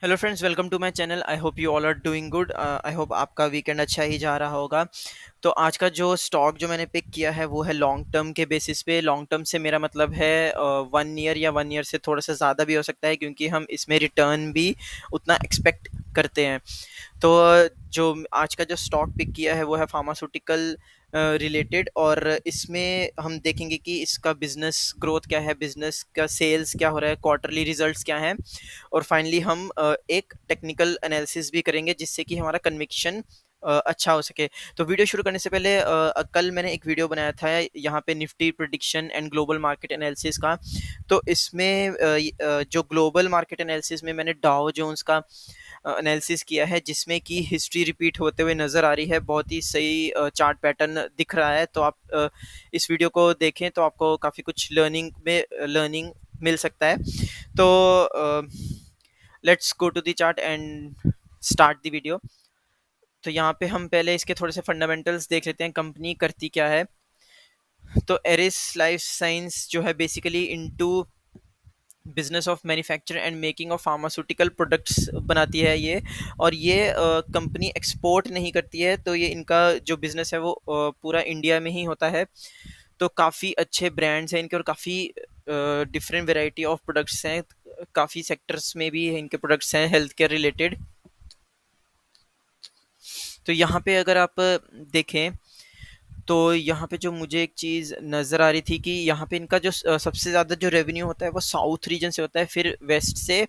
Hello friends, welcome to my channel. I hope you all are doing good. I hope आपका weekend अच्छा ही जा रहा होगा। तो आज का जो स्टॉक जो मैंने पिक किया है वो है लॉन्ग टर्म के बेसिस पे। लॉन्ग टर्म से मेरा मतलब है 1 ईयर या 1 ईयर से थोड़ा सा ज़्यादा भी हो सकता है, क्योंकि हम इसमें रिटर्न भी उतना एक्सपेक्ट करते हैं। तो जो आज का जो स्टॉक पिक किया है वो है फार्मास्यूटिकल रिलेटेड, और इसमें हम देखेंगे कि इसका बिजनेस ग्रोथ क्या है, बिजनेस का सेल्स क्या हो रहा है, क्वार्टरली रिजल्ट्स क्या हैं, और फाइनली हम एक टेक्निकल एनालिसिस भी करेंगे जिससे कि हमारा कन्विक्शन अच्छा हो सके। तो वीडियो शुरू करने से पहले कल मैंने एक वीडियो बनाया था यहाँ पे Nifty prediction and global market analysis का। तो इसमें जो ग्लोबल मार्केट एनालिसिस में मैंने डाउ जोन्स का एनालिसिस किया है, जिसमें कि हिस्ट्री रिपीट होते हुए नज़र आ रही है। बहुत ही सही चार्ट पैटर्न दिख रहा है। तो आप इस वीडियो को देखें तो आपको काफ़ी कुछ लर्निंग मिल सकता है। तो let's go to the chart and start the video. तो यहाँ पे हम पहले इसके थोड़े से फंडामेंटल्स देख लेते हैं, कंपनी करती क्या है। तो एरिस लाइफ साइंस जो है basically into business of manufacture and making of pharmaceutical products बनाती है ये। और ये कंपनी एक्सपोर्ट नहीं करती है, तो ये इनका जो बिजनेस है वो पूरा इंडिया में ही होता है। तो काफ़ी अच्छे ब्रांड्स हैं इनके, और काफ़ी डिफरेंट वेराइटी ऑफ प्रोडक्ट्स हैं। काफ़ी सेक्टर्स में भी इनके प्रोडक्ट्स हैं हेल्थ केयर रिलेटेड। तो यहाँ पे अगर आप देखें तो यहाँ पे जो मुझे एक चीज़ नज़र आ रही थी कि यहाँ पे इनका जो सबसे ज़्यादा जो रेवेन्यू होता है वो साउथ रीजन से होता है, फिर वेस्ट से,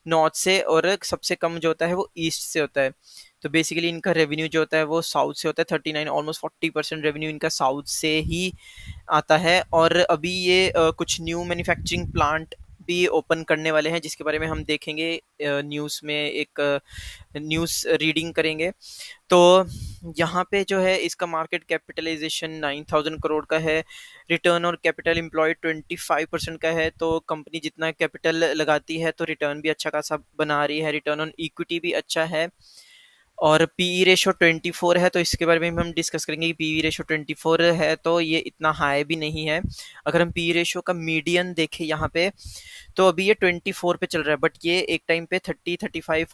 नॉर्थ से, और सबसे कम जो होता है वो ईस्ट से होता है। तो बेसिकली इनका रेवेन्यू जो होता है वो साउथ से होता है। 39 ऑलमोस्ट 40% रेवेन्यू इनका साउथ से ही आता है। और अभी ये कुछ न्यू मैन्युफैक्चरिंग प्लांट भी ओपन करने वाले हैं, जिसके बारे में हम देखेंगे न्यूज़ में, एक न्यूज़ रीडिंग करेंगे। तो यहाँ पे जो है इसका मार्केट कैपिटलाइजेशन 9,000 करोड़ का है। रिटर्न और कैपिटल एम्प्लॉयड 25% का है। तो कंपनी जितना कैपिटल लगाती है तो रिटर्न भी अच्छा खासा बना रही है, रिटर्न ऑन इक्विटी भी अच्छा है। और पीई रेशो 24 है, तो इसके बारे में हम डिस्कस करेंगे कि पीई रेशो 24 है तो ये इतना हाई भी नहीं है। अगर हम पीई रेशो का मीडियन देखें यहाँ पे, तो अभी ये 24 पे चल रहा है, बट ये एक टाइम पे 30, 35,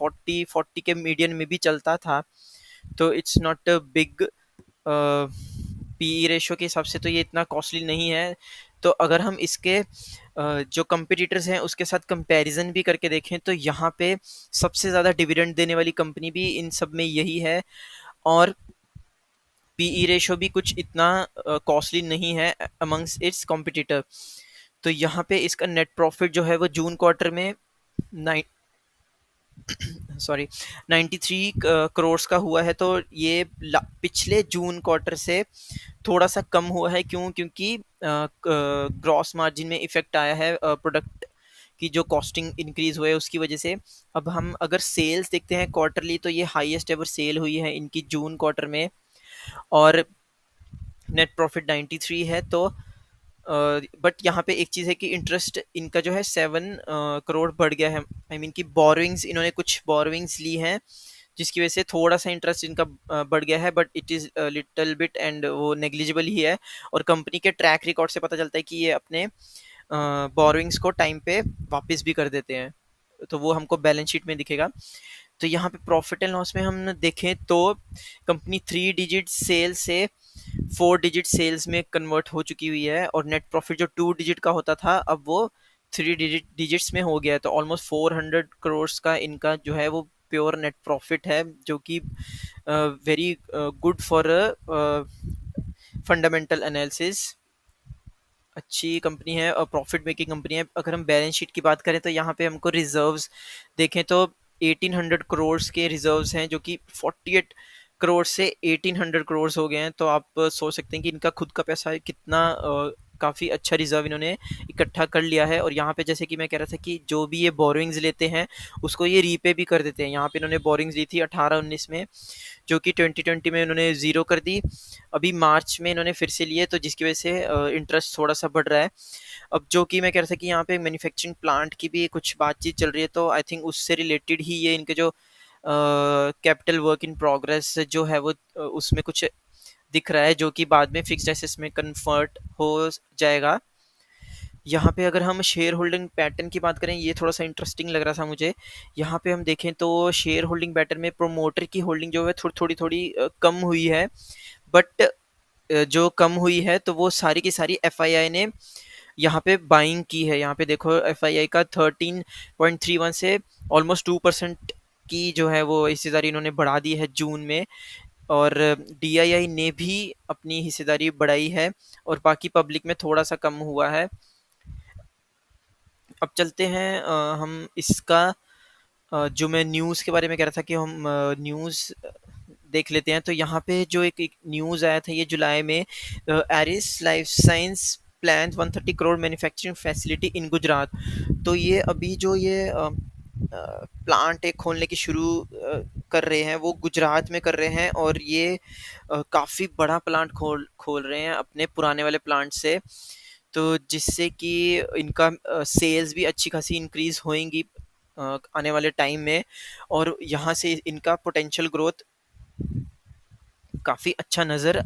40 के मीडियन में भी चलता था। तो it's not a big PE ratio के हिसाब से तो ये इतना कॉस्टली नहीं है। तो अगर हम इसके जो कंपटीटर्स हैं उसके साथ कंपैरिजन भी करके देखें तो यहाँ पे सबसे ज़्यादा डिविडेंड देने वाली कंपनी भी इन सब में यही है, और पीई रेशो भी कुछ इतना कॉस्टली नहीं है अमंग्स इट्स कॉम्पिटिटर। तो यहाँ पे इसका नेट प्रॉफिट जो है वो जून क्वार्टर में नाइन सॉरी 93 करोड़ का हुआ है। तो ये पिछले जून क्वार्टर से थोड़ा सा कम हुआ है। क्यों? क्योंकि ग्रॉस मार्जिन में इफेक्ट आया है, प्रोडक्ट की जो कॉस्टिंग इंक्रीज हुआ है उसकी वजह से। अब हम अगर सेल्स देखते हैं क्वार्टरली, तो ये हाईएस्ट एवर सेल हुई है इनकी जून क्वार्टर में, और नेट प्रॉफिट 93 है। तो बट यहाँ पे एक चीज़ है कि इंटरेस्ट इनका जो है 7 करोड़ बढ़ गया है। आई मीन कि बोरोइंग्स, इन्होंने कुछ बोरोइंग्स ली हैं जिसकी वजह से थोड़ा सा इंटरेस्ट इनका बढ़ गया है, but it is little bit and वो नेग्लिजिबल ही है। और कंपनी के ट्रैक रिकॉर्ड से पता चलता है कि ये अपने बोरोइंग्स को टाइम पे वापस भी कर देते हैं। तो वो हमको बैलेंस शीट में दिखेगा। तो यहाँ पे प्रॉफिट एंड लॉस में हम देखें तो कंपनी 3 डिजिट सेल से 4 डिजिट सेल्स में कन्वर्ट हो चुकी हुई है, और नेट प्रॉफिट जो 2 डिजिट का होता था अब वो 3 डिजिट्स में हो गया है। तो ऑलमोस्ट 400 करोड़ का इनका जो है वो प्योर नेट प्रॉफिट है, जो कि very good for fundamental analysis. अच्छी कंपनी है और प्रॉफिट मेकिंग कंपनी है। अगर हम बैलेंस शीट की बात करें तो यहाँ पे हमको रिजर्व्स देखें तो 1800 करोड़ के रिजर्व्स हैं, जो कि 48 करोड़ से 1800 करोड़ हो गए हैं। तो आप सोच सकते हैं कि इनका खुद का पैसा कितना काफ़ी अच्छा रिजर्व इन्होंने इकट्ठा कर लिया है। और यहाँ पे जैसे कि मैं कह रहा था कि जो भी ये बोरोइंग्स लेते हैं उसको ये रीपे भी कर देते हैं। यहाँ पे इन्होंने बोरोइंग्स ली थी 18-19 में, जो कि 2020 में इन्होंने ज़ीरो कर दी। अभी मार्च में इन्होंने फिर से लिए, तो जिसकी वजह से इंटरेस्ट थोड़ा सा बढ़ रहा है। अब जो कि मैं कह रहा था कि यहाँ पे मैन्युफैक्चरिंग प्लांट की भी कुछ बातचीत चल रही है, तो आई थिंक उससे रिलेटेड ही ये इनके जो कैपिटल वर्क इन प्रोग्रेस जो है वो उसमें कुछ दिख रहा है, जो कि बाद में फिक्स्ड एसेट्स में कन्वर्ट हो जाएगा। यहाँ पे अगर हम शेयर होल्डिंग पैटर्न की बात करें, ये थोड़ा-सा इंटरेस्टिंग लग रहा था मुझे। यहाँ पे हम देखें तो शेयर होल्डिंग पैटर्न में प्रोमोटर की होल्डिंग जो है थोड़ी-थोड़ी कम हुई है। बट जो कम हुई है तो वो सारी की सारी एफआईआई ने यहाँ पे बाइंग की है। यहाँ पे देखो एफआईआई का 13.31 से ऑलमोस्ट 2% की जो है वो हिस्सेदारी इन्होंने बढ़ा दी है जून में। और डीआईआई ने भी अपनी हिस्सेदारी बढ़ाई है और बाकी पब्लिक में थोड़ा सा कम हुआ है। अब चलते हैं हम इसका जो मैं न्यूज़ के बारे में कह रहा था कि हम न्यूज़ देख लेते हैं। तो यहाँ पे जो एक न्यूज़ आया था ये जुलाई में, Eris life science plan 130 crore manufacturing facility in Gujarat. तो ये अभी जो ये प्लांट एक खोलने की शुरू कर रहे हैं वो गुजरात में कर रहे हैं, और ये काफ़ी बड़ा प्लांट खोल खोल रहे हैं अपने पुराने वाले प्लांट से। तो जिससे कि इनका सेल्स भी अच्छी खासी इंक्रीज होएंगी आने वाले टाइम में, और यहाँ से इनका पोटेंशियल ग्रोथ काफ़ी अच्छा नज़र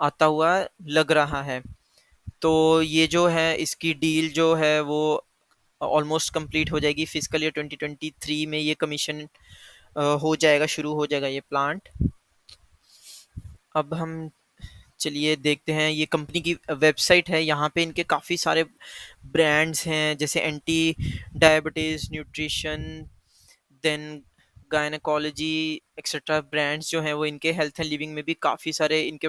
आता हुआ लग रहा है। तो ये जो है इसकी डील जो है वो ऑलमोस्ट कंप्लीट हो जाएगी फिजिकल ईयर 2023 में। ये कमीशन हो जाएगा, शुरू हो जाएगा ये प्लांट। अब हम चलिए देखते हैं, ये कंपनी की वेबसाइट है। यहाँ पे इनके काफ़ी सारे ब्रांड्स हैं, जैसे anti diabetes nutrition, then gynaecology etcetera brands जो हैं वो इनके हेल्थ एंड लिविंग में भी काफ़ी सारे इनके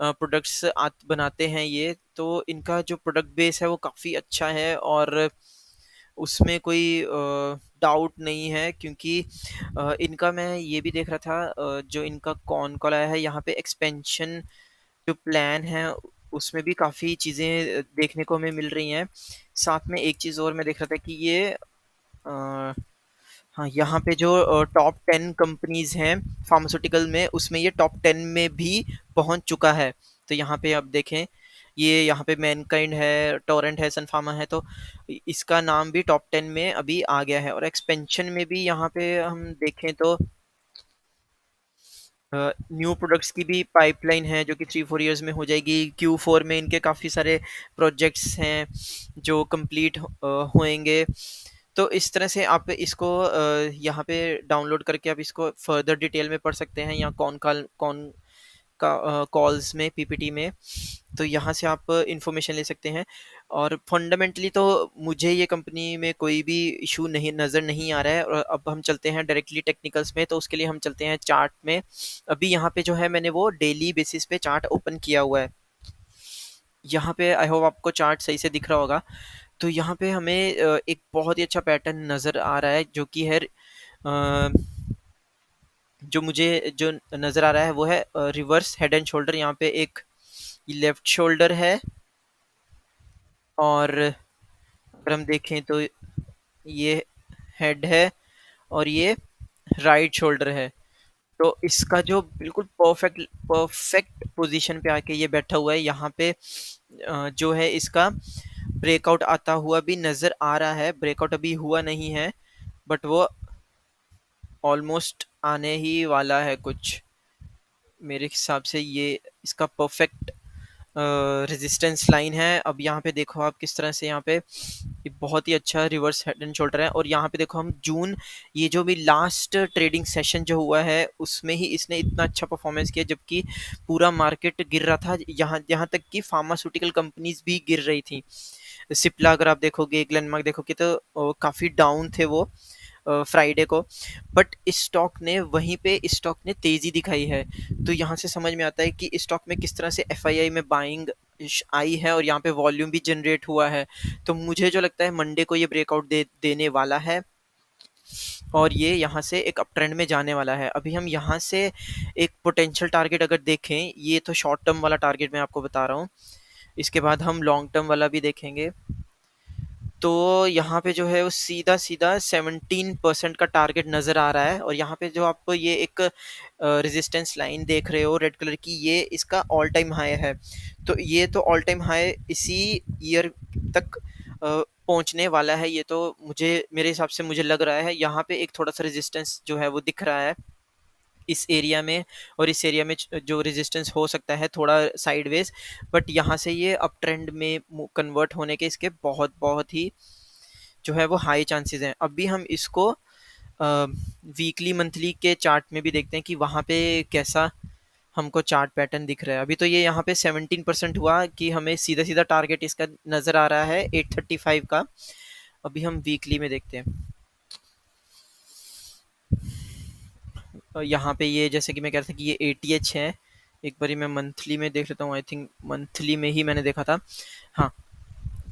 प्रोडक्ट्स बनाते हैं ये। तो इनका जो प्रोडक्ट बेस है वो काफ़ी अच्छा है और उसमें कोई डाउट नहीं है, क्योंकि इनका मैं ये भी देख रहा था जो इनका कॉन कॉल आया है यहाँ पे एक्सपेंशन जो प्लान है उसमें भी काफ़ी चीज़ें देखने को हमें मिल रही हैं। साथ में एक चीज़ और मैं देख रहा था कि ये हाँ, यहाँ पे जो टॉप 10 कंपनीज़ हैं फार्मास्यूटिकल में, उसमें ये टॉप 10 में भी पहुँच चुका है। तो यहाँ पे आप देखें, ये यहाँ पे मैनकाइंड है, टोरेंट है, सन फार्मा है, तो इसका नाम भी टॉप 10 में अभी आ गया है। और एक्सपेंशन में भी यहाँ पे हम देखें तो न्यू प्रोडक्ट्स की भी पाइपलाइन है जो कि 3-4 इयर्स में हो जाएगी। Q4 में इनके काफ़ी सारे प्रोजेक्ट्स हैं जो कंप्लीट होएंगे। तो इस तरह से आप इसको यहाँ पे डाउनलोड करके आप इसको फर्दर डिटेल में पढ़ सकते हैं, या कौन का कॉल्स में पीपीटी में। तो यहाँ से आप इंफॉर्मेशन ले सकते हैं। और फंडामेंटली तो मुझे ये कंपनी में कोई भी इशू नहीं नज़र नहीं आ रहा है। और अब हम चलते हैं डायरेक्टली टेक्निकल्स में, तो उसके लिए हम चलते हैं चार्ट में। अभी यहाँ पे जो है मैंने वो डेली बेसिस पे चार्ट ओपन किया हुआ है। यहाँ पे आई होप आपको चार्ट सही से दिख रहा होगा। तो यहाँ पे हमें एक बहुत ही अच्छा पैटर्न नज़र आ रहा है, जो कि है जो मुझे जो नज़र आ रहा है वो है रिवर्स हेड एंड शोल्डर। यहाँ पे एक लेफ्ट शोल्डर है, और अगर हम देखें तो ये हेड है और ये राइट शोल्डर है। तो इसका जो बिल्कुल परफेक्ट परफेक्ट पोजीशन पे आके ये बैठा हुआ है। यहाँ पे जो है इसका ब्रेकआउट आता हुआ भी नज़र आ रहा है। ब्रेकआउट अभी हुआ नहीं है, बट वो ऑलमोस्ट आने ही वाला है कुछ। मेरे हिसाब से ये इसका परफेक्ट रेजिस्टेंस लाइन है। अब यहाँ पे देखो आप किस तरह से यहाँ पे ये बहुत ही अच्छा रिवर्स हेड एंड शोल्डर है। और यहाँ पे देखो हम जून, ये जो भी लास्ट ट्रेडिंग सेशन जो हुआ है उसमें ही इसने इतना अच्छा परफॉर्मेंस किया, जबकि पूरा मार्केट गिर रहा था। यहाँ यहाँ तक कि फार्मास्यूटिकल कंपनीज भी गिर रही थी। सिप्ला अगर आप देखोगे, ग्लेनमार्क देखोगे, तो काफ़ी डाउन थे वो फ्राइडे को। बट इस स्टॉक ने वहीं पे इस स्टॉक ने तेज़ी दिखाई है। तो यहाँ से समझ में आता है कि इस स्टॉक में किस तरह से एफआईआई में बाइंग आई है, और यहाँ पे वॉल्यूम भी जनरेट हुआ है। तो मुझे जो लगता है मंडे को ये ब्रेकआउट देने वाला है, और ये यहाँ से एक अप ट्रेंड में जाने वाला है। अभी हम यहाँ से एक पोटेंशियल टारगेट अगर देखें, ये तो शॉर्ट टर्म वाला टारगेट मैं आपको बता रहा हूँ, इसके बाद हम लॉन्ग टर्म वाला भी देखेंगे। तो यहाँ पे जो है वो सीधा सीधा 17% का टारगेट नज़र आ रहा है। और यहाँ पे जो आप ये एक रेजिस्टेंस लाइन देख रहे हो रेड कलर की, ये इसका ऑल टाइम हाई है। तो ये तो ऑल टाइम हाई इसी ईयर तक पहुंचने वाला है। ये तो मुझे मेरे हिसाब से मुझे लग रहा है। यहाँ पे एक थोड़ा सा रेजिस्टेंस जो है वो दिख रहा है, इस एरिया में, और इस एरिया में जो रेजिस्टेंस हो सकता है थोड़ा साइडवेज, बट यहाँ से ये अप ट्रेंड में कन्वर्ट होने के इसके बहुत बहुत ही जो है वो हाई चांसेस हैं। अभी हम इसको वीकली मंथली के चार्ट में भी देखते हैं कि वहाँ पे कैसा हमको चार्ट पैटर्न दिख रहा है। अभी तो ये यहाँ पे 17% हुआ कि हमें सीधा सीधा टारगेट इसका नज़र आ रहा है 835 का। अभी हम वीकली में देखते हैं। यहाँ पे ये जैसे कि मैं कह रहा था कि ये ATH है, एक बारी मैं मंथली में देख लेता हूँ। आई थिंक मंथली में ही मैंने देखा था। हाँ,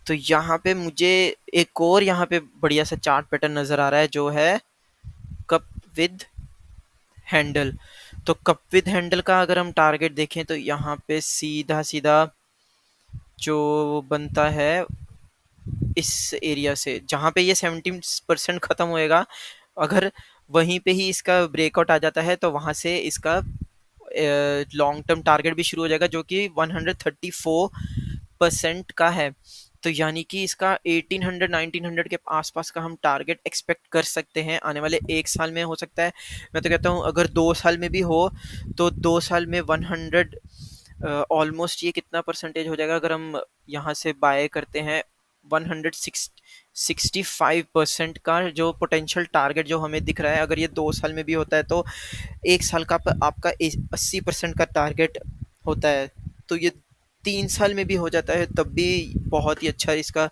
तो यहाँ पे मुझे एक और यहाँ पे बढ़िया सा चार्ट पैटर्न नज़र आ रहा है जो है कप विद हैंडल। तो कप विद हैंडल का अगर हम टारगेट देखें तो यहाँ पे सीधा सीधा जो बनता है इस एरिया से, जहाँ पे ये 17% खत्म होएगा, अगर वहीं पे ही इसका ब्रेकआउट आ जाता है तो वहां से इसका लॉन्ग टर्म टारगेट भी शुरू हो जाएगा जो कि 134% का है। तो यानी कि इसका 1800 1900 के आसपास का हम टारगेट एक्सपेक्ट कर सकते हैं आने वाले एक साल में। हो सकता है, मैं तो कहता हूँ अगर 2 साल में भी हो तो 2 साल में 100 ऑलमोस्ट ये कितना परसेंटेज हो जाएगा अगर हम यहाँ से बाय करते हैं। 165% का जो पोटेंशियल टारगेट जो हमें दिख रहा है, अगर ये 2 साल में भी होता है तो एक साल का आपका 80% का टारगेट होता है। तो ये 3 साल में भी हो जाता है तब भी बहुत ही अच्छा इसका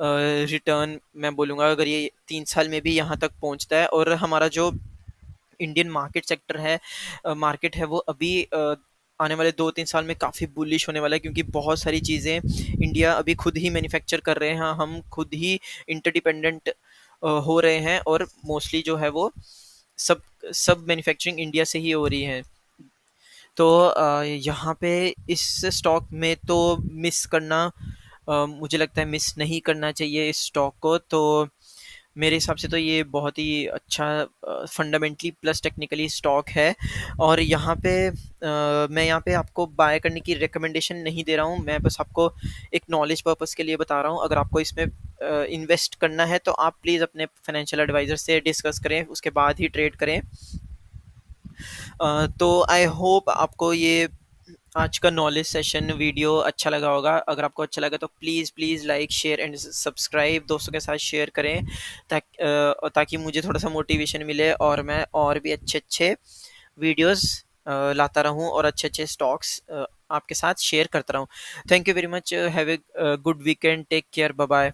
रिटर्न मैं बोलूँगा, अगर ये 3 साल में भी यहाँ तक पहुँचता है। और हमारा जो इंडियन मार्केट सेक्टर है, मार्केट है, वो अभी आने वाले 2-3 साल में काफ़ी बुलिश होने वाला है, क्योंकि बहुत सारी चीज़ें इंडिया अभी खुद ही मैन्युफैक्चर कर रहे हैं, हम खुद ही इंटरडिपेंडेंट हो रहे हैं, और मोस्टली जो है वो सब सब मैन्युफैक्चरिंग इंडिया से ही हो रही है। तो यहाँ पे इस स्टॉक में तो मिस करना, मुझे लगता है मिस नहीं करना चाहिए इस स्टॉक को। तो मेरे हिसाब से तो ये बहुत ही अच्छा फंडामेंटली प्लस टेक्निकली स्टॉक है। और यहाँ पे मैं यहाँ पे आपको बाय करने की रिकमेंडेशन नहीं दे रहा हूँ, मैं बस आपको एक नॉलेज पर्पस के लिए बता रहा हूँ। अगर आपको इसमें इन्वेस्ट करना है तो आप प्लीज़ अपने फाइनेंशियल एडवाइज़र से डिस्कस करें, उसके बाद ही ट्रेड करें। तो आई होप आपको ये आज का नॉलेज सेशन वीडियो अच्छा लगा होगा। अगर आपको अच्छा लगा तो please please like share and subscribe, दोस्तों के साथ शेयर करें ताकि मुझे थोड़ा सा मोटिवेशन मिले और मैं और भी अच्छे अच्छे वीडियोस लाता रहूं और अच्छे अच्छे स्टॉक्स आपके साथ शेयर करता रहूं। Thank you very much, have a good weekend, take care, bye bye.